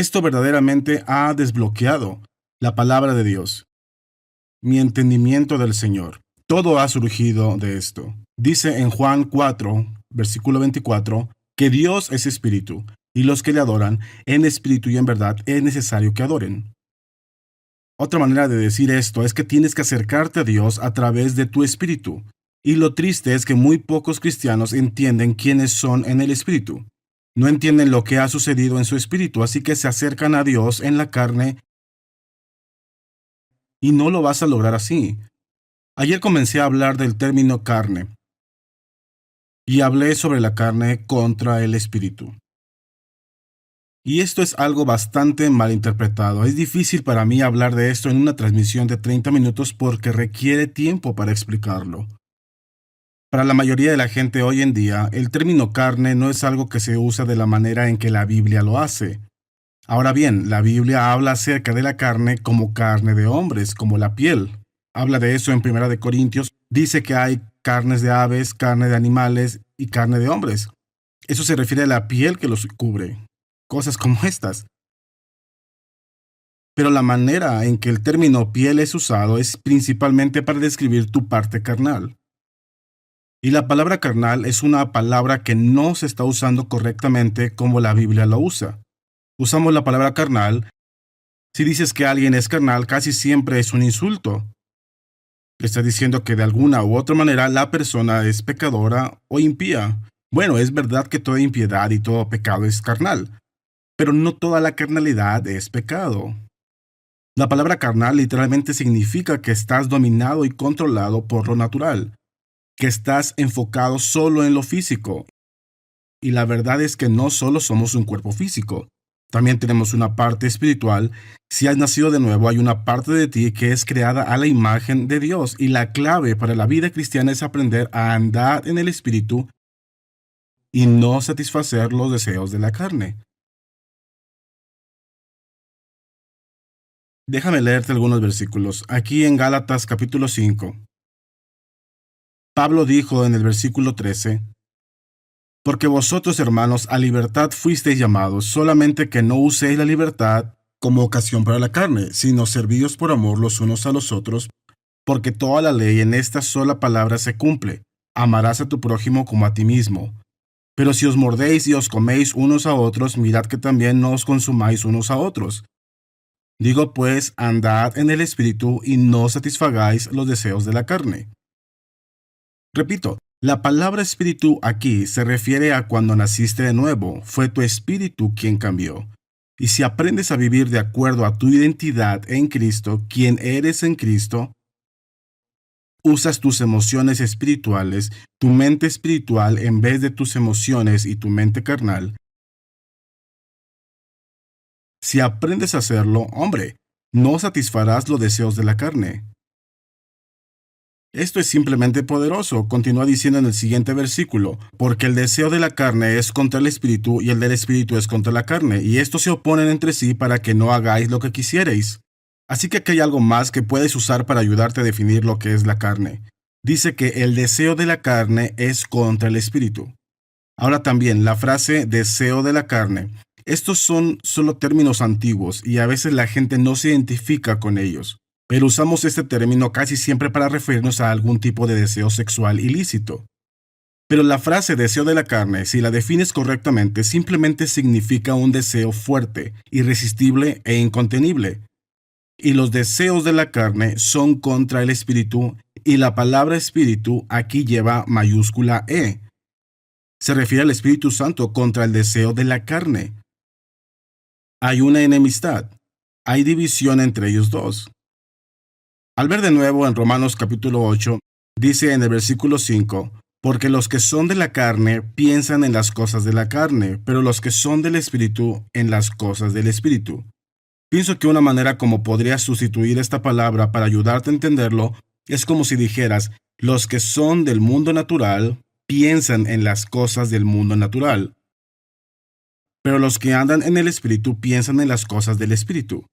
Esto verdaderamente ha desbloqueado la palabra de Dios, mi entendimiento del Señor. Todo ha surgido de esto. Dice en Juan 4, versículo 24, que Dios es espíritu, y los que le adoran en espíritu y en verdad es necesario que adoren. Otra manera de decir esto es que tienes que acercarte a Dios a través de tu espíritu. Y lo triste es que muy pocos cristianos entienden quiénes son en el espíritu. No entienden lo que ha sucedido en su espíritu, así que se acercan a Dios en la carne y no lo vas a lograr así. Ayer comencé a hablar del término carne y hablé sobre la carne contra el espíritu. Y esto es algo bastante mal interpretado. Es difícil para mí hablar de esto en una transmisión de 30 minutos porque requiere tiempo para explicarlo. Para la mayoría de la gente hoy en día, el término carne no es algo que se usa de la manera en que la Biblia lo hace. Ahora bien, la Biblia habla acerca de la carne como carne de hombres, como la piel. Habla de eso en Primera de Corintios. Dice que hay carnes de aves, carne de animales y carne de hombres. Eso se refiere a la piel que los cubre. Cosas como estas. Pero la manera en que el término piel es usado es principalmente para describir tu parte carnal. Y la palabra carnal es una palabra que no se está usando correctamente como la Biblia lo usa. Usamos la palabra carnal. Si dices que alguien es carnal, casi siempre es un insulto. Le está diciendo que de alguna u otra manera la persona es pecadora o impía. Bueno, es verdad que toda impiedad y todo pecado es carnal, pero no toda la carnalidad es pecado. La palabra carnal literalmente significa que estás dominado y controlado por lo natural, que estás enfocado solo en lo físico. Y la verdad es que no solo somos un cuerpo físico, también tenemos una parte espiritual. Si has nacido de nuevo, hay una parte de ti que es creada a la imagen de Dios, y la clave para la vida cristiana es aprender a andar en el espíritu y no satisfacer los deseos de la carne. Déjame leerte algunos versículos. Aquí en Gálatas capítulo 5, Pablo dijo en el versículo 13, porque vosotros, hermanos, a libertad fuisteis llamados, solamente que no uséis la libertad como ocasión para la carne, sino servíos por amor los unos a los otros, porque toda la ley en esta sola palabra se cumple: amarás a tu prójimo como a ti mismo. Pero si os mordéis y os coméis unos a otros, mirad que también no os consumáis unos a otros. Digo pues, andad en el espíritu y no satisfagáis los deseos de la carne. Repito, la palabra espíritu aquí se refiere a cuando naciste de nuevo, fue tu espíritu quien cambió. Y si aprendes a vivir de acuerdo a tu identidad en Cristo, quien eres en Cristo, usas tus emociones espirituales, tu mente espiritual en vez de tus emociones y tu mente carnal. Si aprendes a hacerlo, hombre, no satisfarás los deseos de la carne. Esto es simplemente poderoso, continúa diciendo en el siguiente versículo, porque el deseo de la carne es contra el espíritu y el del espíritu es contra la carne, y estos se oponen entre sí para que no hagáis lo que quisierais. Así que aquí hay algo más que puedes usar para ayudarte a definir lo que es la carne. Dice que el deseo de la carne es contra el espíritu. Ahora también, la frase deseo de la carne. Estos son solo términos antiguos y a veces la gente no se identifica con ellos, pero usamos este término casi siempre para referirnos a algún tipo de deseo sexual ilícito. Pero la frase deseo de la carne, si la defines correctamente, simplemente significa un deseo fuerte, irresistible e incontenible. Y los deseos de la carne son contra el espíritu, y la palabra espíritu aquí lleva mayúscula E. Se refiere al Espíritu Santo contra el deseo de la carne. Hay una enemistad, hay división entre ellos dos. Al ver de nuevo en Romanos capítulo 8, dice en el versículo 5, porque los que son de la carne piensan en las cosas de la carne, pero los que son del Espíritu en las cosas del Espíritu. Pienso que una manera como podrías sustituir esta palabra para ayudarte a entenderlo es como si dijeras, los que son del mundo natural piensan en las cosas del mundo natural, pero los que andan en el Espíritu piensan en las cosas del Espíritu.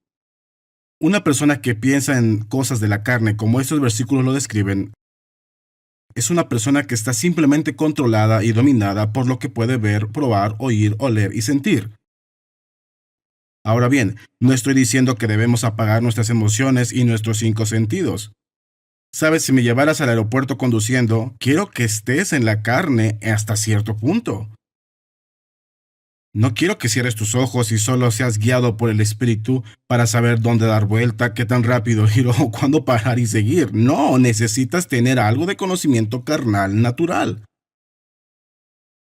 Una persona que piensa en cosas de la carne, como estos versículos lo describen, es una persona que está simplemente controlada y dominada por lo que puede ver, probar, oír, oler y sentir. Ahora bien, no estoy diciendo que debemos apagar nuestras emociones y nuestros cinco sentidos. Sabes, si me llevaras al aeropuerto conduciendo, quiero que estés en la carne hasta cierto punto. No quiero que cierres tus ojos y solo seas guiado por el Espíritu para saber dónde dar vuelta, qué tan rápido ir o cuándo parar y seguir. No, necesitas tener algo de conocimiento carnal natural.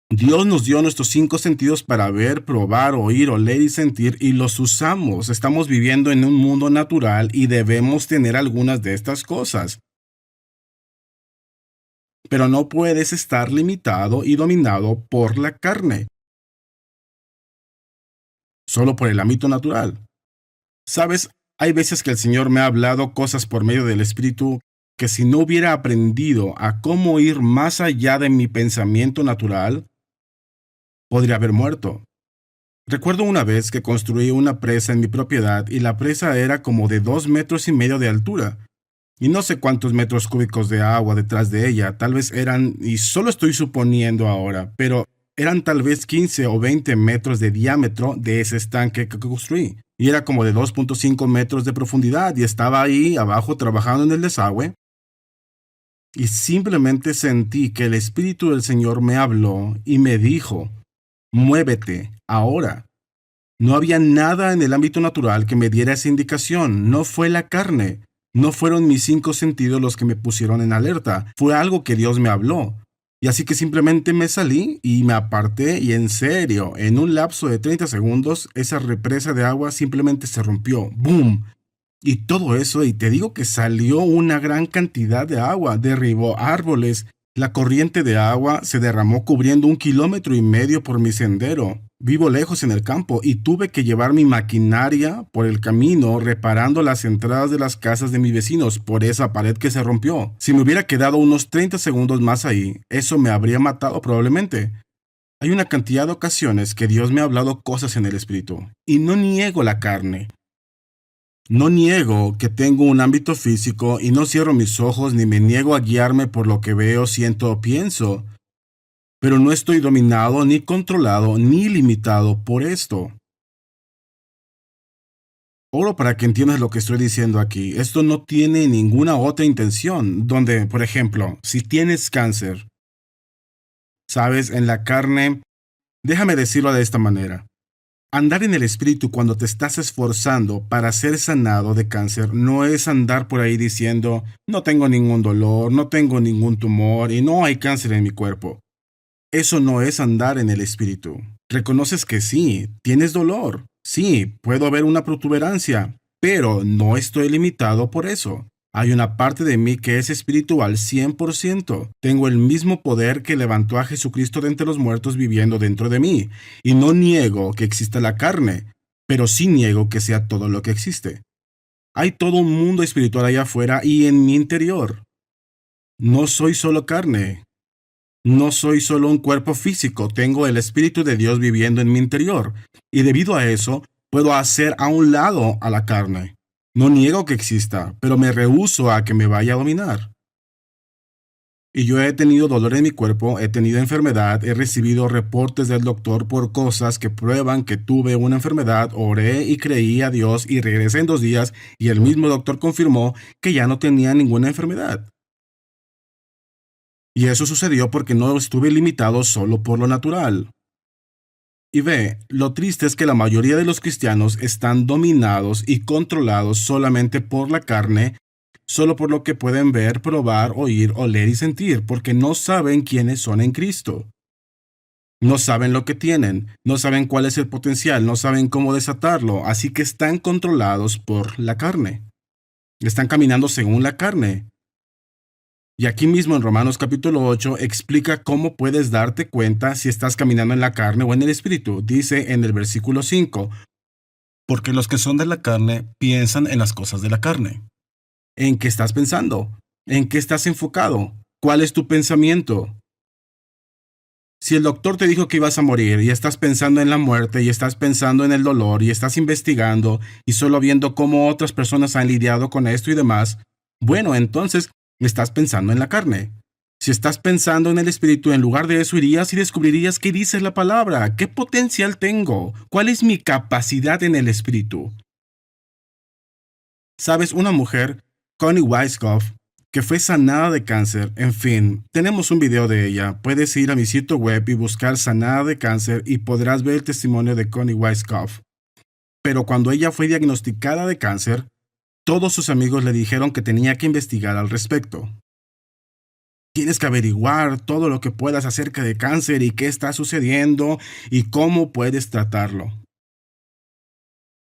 Dios nos dio nuestros cinco sentidos para ver, probar, oír, oler y sentir y los usamos. Estamos viviendo en un mundo natural y debemos tener algunas de estas cosas. Pero no puedes estar limitado y dominado por la carne, solo por el ámbito natural. Sabes, hay veces que el Señor me ha hablado cosas por medio del Espíritu que si no hubiera aprendido a cómo ir más allá de mi pensamiento natural, podría haber muerto. Recuerdo una vez que construí una presa en mi propiedad y la presa era como de 2,5 metros de altura. Y no sé cuántos metros cúbicos de agua detrás de ella, tal vez eran, y solo estoy suponiendo ahora, pero eran tal vez 15 o 20 metros de diámetro de ese estanque que construí. Y era como de 2,5 metros de profundidad y estaba ahí abajo trabajando en el desagüe. Y simplemente sentí que el Espíritu del Señor me habló y me dijo, muévete, ahora. No había nada en el ámbito natural que me diera esa indicación, no fue la carne. No fueron mis cinco sentidos los que me pusieron en alerta, fue algo que Dios me habló. Y así que simplemente me salí y me aparté y en serio, en un lapso de 30 segundos, esa represa de agua simplemente se rompió. ¡Boom! Y todo eso, y te digo que salió una gran cantidad de agua, derribó árboles. La corriente de agua se derramó cubriendo 1,5 kilómetros por mi sendero. Vivo lejos en el campo y tuve que llevar mi maquinaria por el camino reparando las entradas de las casas de mis vecinos por esa pared que se rompió. Si me hubiera quedado unos 30 segundos más ahí, eso me habría matado probablemente. Hay una cantidad de ocasiones que Dios me ha hablado cosas en el espíritu y no niego la carne. No niego que tengo un ámbito físico y no cierro mis ojos ni me niego a guiarme por lo que veo, siento o pienso. Pero no estoy dominado, ni controlado, ni limitado por esto. Oro para que entiendas lo que estoy diciendo aquí. Esto no tiene ninguna otra intención, donde, por ejemplo, si tienes cáncer, sabes, en la carne, déjame decirlo de esta manera. Andar en el espíritu cuando te estás esforzando para ser sanado de cáncer no es andar por ahí diciendo, no tengo ningún dolor, no tengo ningún tumor y no hay cáncer en mi cuerpo. Eso no es andar en el espíritu. Reconoces que sí, tienes dolor. Sí, puedo ver una protuberancia, pero no estoy limitado por eso. Hay una parte de mí que es espiritual 100%. Tengo el mismo poder que levantó a Jesucristo de entre los muertos viviendo dentro de mí. Y no niego que exista la carne, pero sí niego que sea todo lo que existe. Hay todo un mundo espiritual allá afuera y en mi interior. No soy solo carne. No soy solo un cuerpo físico, tengo el Espíritu de Dios viviendo en mi interior, y debido a eso, puedo hacer a un lado a la carne. No niego que exista, pero me rehúso a que me vaya a dominar. Y yo he tenido dolor en mi cuerpo, he tenido enfermedad, he recibido reportes del doctor por cosas que prueban que tuve una enfermedad, oré y creí a Dios y regresé en 2 días y el mismo doctor confirmó que ya no tenía ninguna enfermedad. Y eso sucedió porque no estuve limitado solo por lo natural. Y ve, lo triste es que la mayoría de los cristianos están dominados y controlados solamente por la carne, solo por lo que pueden ver, probar, oír, oler y sentir, porque no saben quiénes son en Cristo. No saben lo que tienen, no saben cuál es el potencial, no saben cómo desatarlo, así que están controlados por la carne. Están caminando según la carne. Y aquí mismo en Romanos capítulo 8 explica cómo puedes darte cuenta si estás caminando en la carne o en el espíritu. Dice en el versículo 5, porque los que son de la carne piensan en las cosas de la carne. ¿En qué estás pensando? ¿En qué estás enfocado? ¿Cuál es tu pensamiento? Si el doctor te dijo que ibas a morir y estás pensando en la muerte y estás pensando en el dolor y estás investigando y solo viendo cómo otras personas han lidiado con esto y demás, bueno, entonces estás pensando en la carne. Si estás pensando en el espíritu, en lugar de eso irías y descubrirías qué dice la palabra, qué potencial tengo, cuál es mi capacidad en el espíritu. Sabes, una mujer, Connie Weiskopf, que fue sanada de cáncer, en fin, tenemos un video de ella. Puedes ir a mi sitio web y buscar sanada de cáncer y podrás ver el testimonio de Connie Weiskopf. Pero cuando ella fue diagnosticada de cáncer, todos sus amigos le dijeron que tenía que investigar al respecto. Tienes que averiguar todo lo que puedas acerca de cáncer y qué está sucediendo y cómo puedes tratarlo.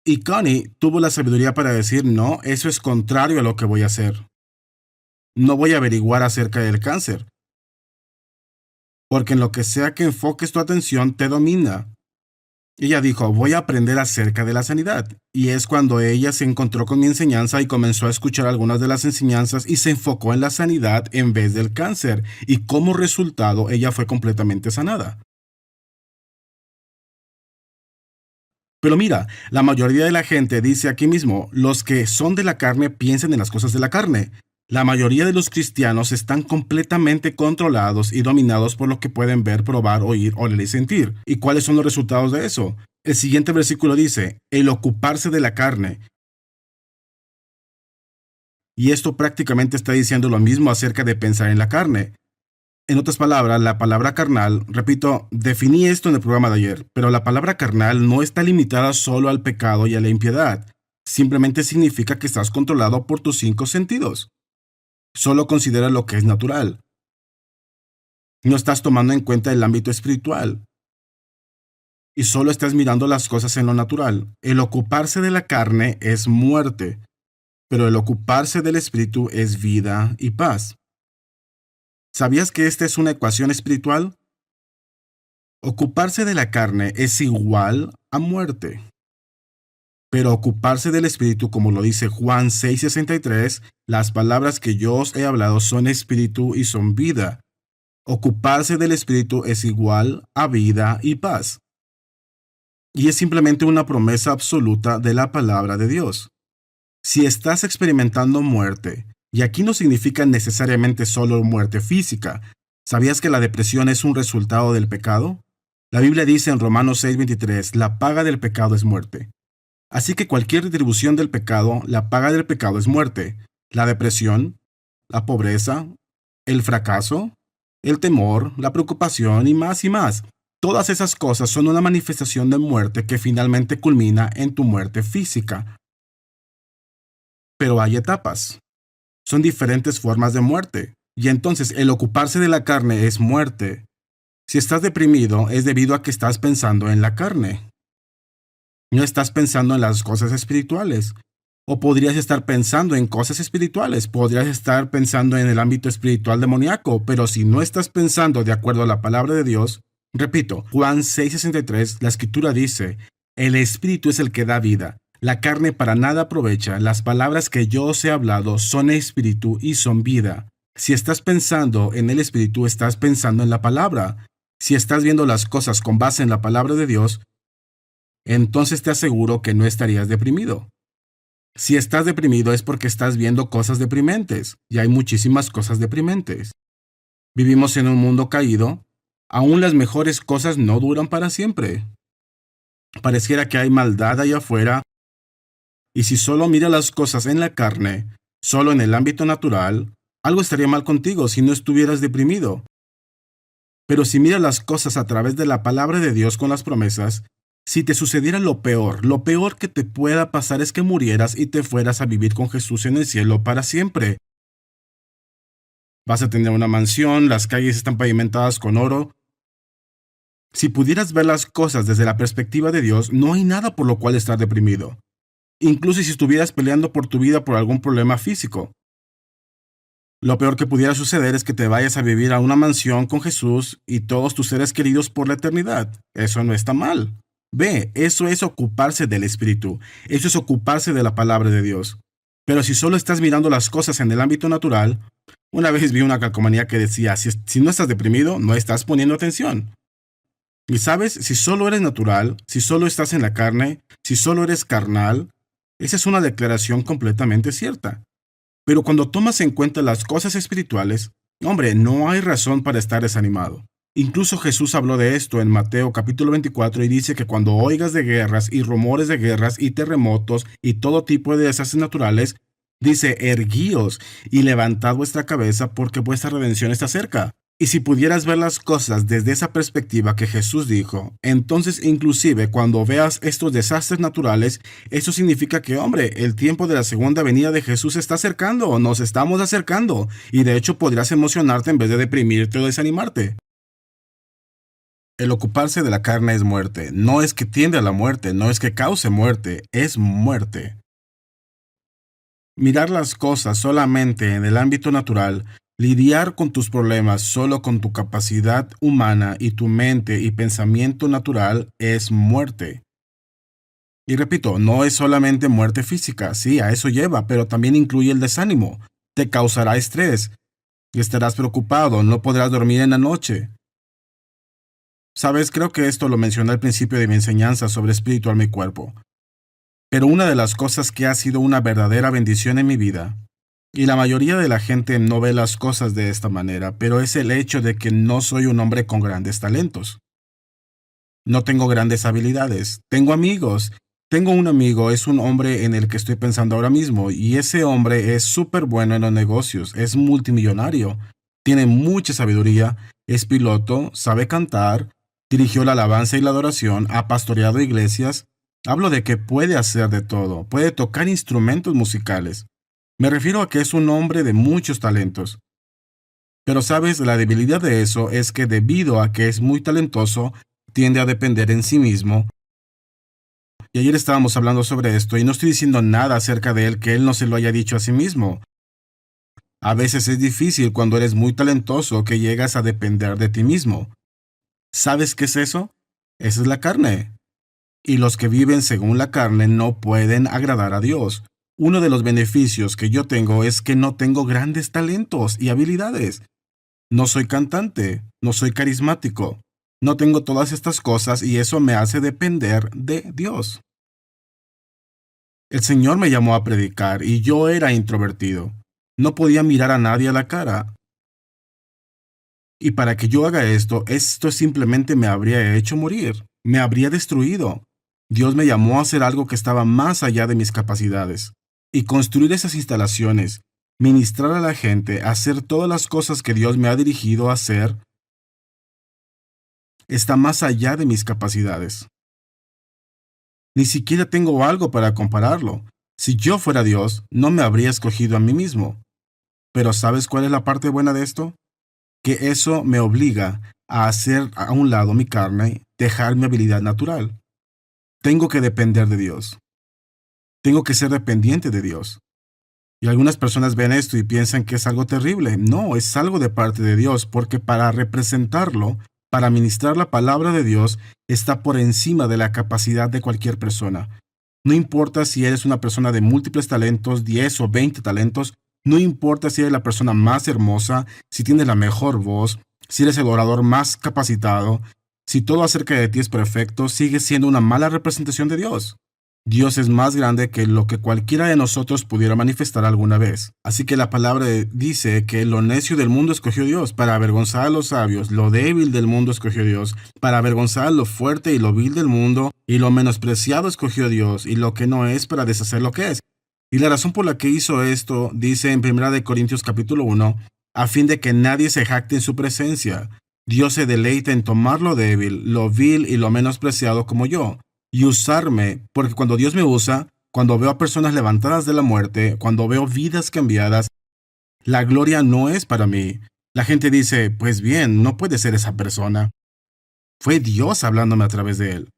Y Connie tuvo la sabiduría para decir, no, eso es contrario a lo que voy a hacer. No voy a averiguar acerca del cáncer, porque en lo que sea que enfoques tu atención te domina. Ella dijo, voy a aprender acerca de la sanidad. Y es cuando ella se encontró con mi enseñanza y comenzó a escuchar algunas de las enseñanzas y se enfocó en la sanidad en vez del cáncer. Y como resultado, ella fue completamente sanada. Pero mira, la mayoría de la gente dice aquí mismo, los que son de la carne piensan en las cosas de la carne. La mayoría de los cristianos están completamente controlados y dominados por lo que pueden ver, probar, oír, oler y sentir. ¿Y cuáles son los resultados de eso? El siguiente versículo dice, el ocuparse de la carne. Y esto prácticamente está diciendo lo mismo acerca de pensar en la carne. En otras palabras, la palabra carnal, repito, definí esto en el programa de ayer, pero la palabra carnal no está limitada solo al pecado y a la impiedad. Simplemente significa que estás controlado por tus 5 sentidos. Solo considera lo que es natural. No estás tomando en cuenta el ámbito espiritual. Y solo estás mirando las cosas en lo natural. El ocuparse de la carne es muerte, pero el ocuparse del espíritu es vida y paz. ¿Sabías que esta es una ecuación espiritual? Ocuparse de la carne es igual a muerte. Pero ocuparse del espíritu, como lo dice Juan 6:63, las palabras que yo os he hablado son espíritu y son vida. Ocuparse del espíritu es igual a vida y paz. Y es simplemente una promesa absoluta de la palabra de Dios. Si estás experimentando muerte, y aquí no significa necesariamente solo muerte física, ¿sabías que la depresión es un resultado del pecado? La Biblia dice en Romanos 6:23, la paga del pecado es muerte. Así que cualquier retribución del pecado, la paga del pecado es muerte. La depresión, la pobreza, el fracaso, el temor, la preocupación y más y más. Todas esas cosas son una manifestación de muerte que finalmente culmina en tu muerte física. Pero hay etapas. Son diferentes formas de muerte. Y entonces el ocuparse de la carne es muerte. Si estás deprimido es debido a que estás pensando en la carne. No estás pensando en las cosas espirituales. O podrías estar pensando en cosas espirituales, podrías estar pensando en el ámbito espiritual demoníaco, pero si no estás pensando de acuerdo a la palabra de Dios, repito, Juan 6:63, la escritura dice, el espíritu es el que da vida, la carne para nada aprovecha, las palabras que yo os he hablado son espíritu y son vida. Si estás pensando en el espíritu, estás pensando en la palabra. Si estás viendo las cosas con base en la palabra de Dios, entonces te aseguro que no estarías deprimido. Si estás deprimido es porque estás viendo cosas deprimentes, y hay muchísimas cosas deprimentes. Vivimos en un mundo caído, aún las mejores cosas no duran para siempre. Pareciera que hay maldad allá afuera, y si solo miras las cosas en la carne, solo en el ámbito natural, algo estaría mal contigo si no estuvieras deprimido. Pero si miras las cosas a través de la palabra de Dios con las promesas, si te sucediera lo peor que te pueda pasar es que murieras y te fueras a vivir con Jesús en el cielo para siempre. Vas a tener una mansión, las calles están pavimentadas con oro. Si pudieras ver las cosas desde la perspectiva de Dios, no hay nada por lo cual estar deprimido. Incluso si estuvieras peleando por tu vida por algún problema físico. Lo peor que pudiera suceder es que te vayas a vivir a una mansión con Jesús y todos tus seres queridos por la eternidad. Eso no está mal. Ve, eso es ocuparse del Espíritu. Eso es ocuparse de la palabra de Dios. Pero si solo estás mirando las cosas en el ámbito natural, una vez vi una calcomanía que decía, si no estás deprimido, no estás poniendo atención. Y sabes, si solo eres natural, si solo estás en la carne, si solo eres carnal, esa es una declaración completamente cierta. Pero cuando tomas en cuenta las cosas espirituales, Hombre, no hay razón para estar desanimado. Incluso Jesús habló de esto en Mateo capítulo 24 y dice que cuando oigas de guerras y rumores de guerras y terremotos y todo tipo de desastres naturales, dice, erguíos y levantad vuestra cabeza porque vuestra redención está cerca. Y si pudieras ver las cosas desde esa perspectiva que Jesús dijo, entonces inclusive cuando veas estos desastres naturales, eso significa que, hombre, el tiempo de la segunda venida de Jesús se está acercando, nos estamos acercando, y de hecho podrías emocionarte en vez de deprimirte o desanimarte. El ocuparse de la carne es muerte, no es que tiende a la muerte, no es que cause muerte, es muerte. Mirar las cosas solamente en el ámbito natural, lidiar con tus problemas solo con tu capacidad humana y tu mente y pensamiento natural es muerte. Y repito, no es solamente muerte física, sí, a eso lleva, pero también incluye el desánimo. Te causará estrés, estarás preocupado, no podrás dormir en la noche. Sabes, creo que esto lo mencioné al principio de mi enseñanza sobre espíritu, alma y cuerpo. Pero una de las cosas que ha sido una verdadera bendición en mi vida, y la mayoría de la gente no ve las cosas de esta manera, pero es el hecho de que no soy un hombre con grandes talentos. No tengo grandes habilidades. Tengo amigos. Tengo un amigo, es un hombre en el que estoy pensando ahora mismo, y ese hombre es súper bueno en los negocios, es multimillonario, tiene mucha sabiduría, es piloto, sabe cantar, dirigió la alabanza y la adoración, ha pastoreado iglesias. Hablo de que puede hacer de todo, puede tocar instrumentos musicales. Me refiero a que es un hombre de muchos talentos. Pero sabes, la debilidad de eso es que debido a que es muy talentoso, tiende a depender en sí mismo. Y ayer estábamos hablando sobre esto y no estoy diciendo nada acerca de él que él no se lo haya dicho a sí mismo. A veces es difícil cuando eres muy talentoso que llegas a depender de ti mismo. ¿Sabes qué es eso? Esa es la carne. Y los que viven según la carne no pueden agradar a Dios. Uno de los beneficios que yo tengo es que no tengo grandes talentos y habilidades. No soy cantante, no soy carismático, no tengo todas estas cosas y eso me hace depender de Dios. El Señor me llamó a predicar y yo era introvertido. No podía mirar a nadie a la cara. Y para que yo haga esto simplemente me habría hecho morir, me habría destruido. Dios me llamó a hacer algo que estaba más allá de mis capacidades. Y construir esas instalaciones, ministrar a la gente, hacer todas las cosas que Dios me ha dirigido a hacer, está más allá de mis capacidades. Ni siquiera tengo algo para compararlo. Si yo fuera Dios, no me habría escogido a mí mismo. Pero ¿sabes cuál es la parte buena de esto? Que eso me obliga a hacer a un lado mi carne, dejar mi habilidad natural. Tengo que depender de Dios. Tengo que ser dependiente de Dios. Y algunas personas ven esto y piensan que es algo terrible. No, es algo de parte de Dios, porque para representarlo, para ministrar la palabra de Dios, está por encima de la capacidad de cualquier persona. No importa si eres una persona de múltiples talentos, 10 o 20 talentos, no importa si eres la persona más hermosa, si tienes la mejor voz, si eres el orador más capacitado, si todo acerca de ti es perfecto, sigues siendo una mala representación de Dios. Dios es más grande que lo que cualquiera de nosotros pudiera manifestar alguna vez. Así que la palabra dice que lo necio del mundo escogió Dios para avergonzar a los sabios, lo débil del mundo escogió Dios para avergonzar lo fuerte y lo vil del mundo, y lo menospreciado escogió Dios, y lo que no es para deshacer lo que es. Y la razón por la que hizo esto, dice en 1 Corintios capítulo 1, a fin de que nadie se jacte en su presencia. Dios se deleita en tomar lo débil, lo vil y lo menospreciado como yo, y usarme, porque cuando Dios me usa, cuando veo a personas levantadas de la muerte, cuando veo vidas cambiadas, la gloria no es para mí. La gente dice, pues bien, no puede ser esa persona. Fue Dios hablándome a través de él.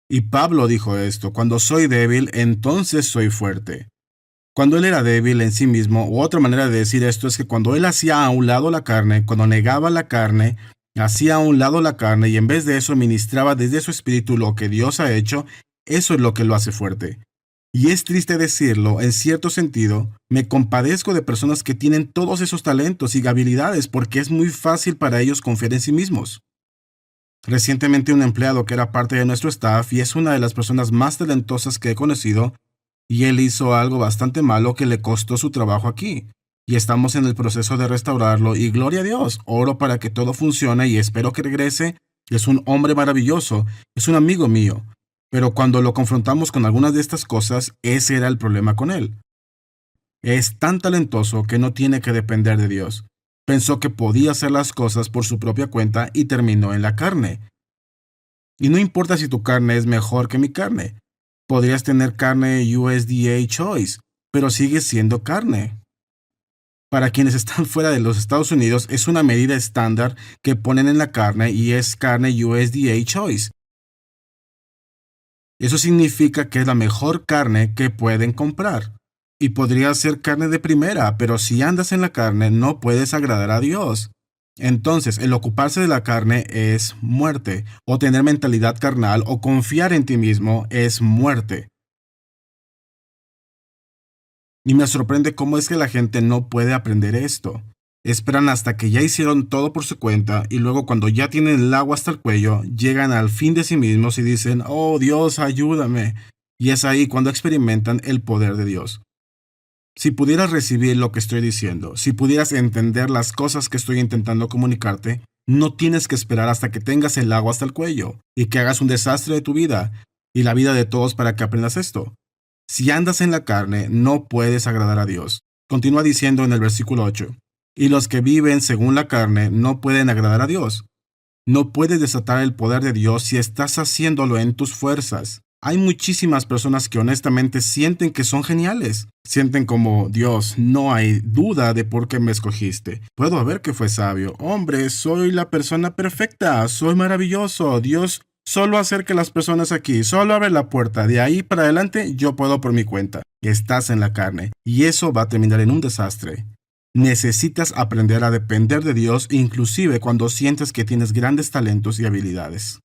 Y Pablo dijo esto, cuando soy débil, entonces soy fuerte. Cuando él era débil en sí mismo, u otra manera de decir esto es que cuando él hacía a un lado la carne, cuando negaba la carne, hacía a un lado la carne y en vez de eso ministraba desde su espíritu lo que Dios ha hecho, eso es lo que lo hace fuerte. Y es triste decirlo, en cierto sentido, me compadezco de personas que tienen todos esos talentos y habilidades porque es muy fácil para ellos confiar en sí mismos. Recientemente un empleado que era parte de nuestro staff y es una de las personas más talentosas que he conocido, y él hizo algo bastante malo que le costó su trabajo aquí. y estamos en el proceso de restaurarlo y gloria a Dios, oro para que todo funcione y espero que regrese. Es un hombre maravilloso, es un amigo mío, pero cuando lo confrontamos con algunas de estas cosas, ese era el problema con él. Es tan talentoso que no tiene que depender de Dios. Pensó que podía hacer las cosas por su propia cuenta y terminó en la carne. Y no importa si tu carne es mejor que mi carne. Podrías tener carne USDA Choice, pero sigue siendo carne. Para quienes están fuera de los Estados Unidos, es una medida estándar que ponen en la carne y es carne USDA Choice. Eso significa que es la mejor carne que pueden comprar. Y podría ser carne de primera, pero si andas en la carne no puedes agradar a Dios. Entonces, el ocuparse de la carne es muerte, o tener mentalidad carnal o confiar en ti mismo es muerte. Y me sorprende cómo es que la gente no puede aprender esto. Esperan hasta que ya hicieron todo por su cuenta y luego cuando ya tienen el agua hasta el cuello, llegan al fin de sí mismos y dicen, oh Dios, ayúdame. Y es ahí cuando experimentan el poder de Dios. Si pudieras recibir lo que estoy diciendo, si pudieras entender las cosas que estoy intentando comunicarte, no tienes que esperar hasta que tengas el agua hasta el cuello y que hagas un desastre de tu vida y la vida de todos para que aprendas esto. Si andas en la carne, no puedes agradar a Dios. Continúa diciendo en el versículo 8, y los que viven según la carne no pueden agradar a Dios. No puedes desatar el poder de Dios si estás haciéndolo en tus fuerzas. Hay muchísimas personas que honestamente sienten que son geniales. Sienten como, Dios, no hay duda de por qué me escogiste. Puedo ver que fue sabio. Hombre, soy la persona perfecta. Soy maravilloso. Dios solo acerca a las personas aquí. Solo abre la puerta. De ahí para adelante yo puedo por mi cuenta. Estás en la carne. Y eso va a terminar en un desastre. Necesitas aprender a depender de Dios inclusive cuando sientes que tienes grandes talentos y habilidades.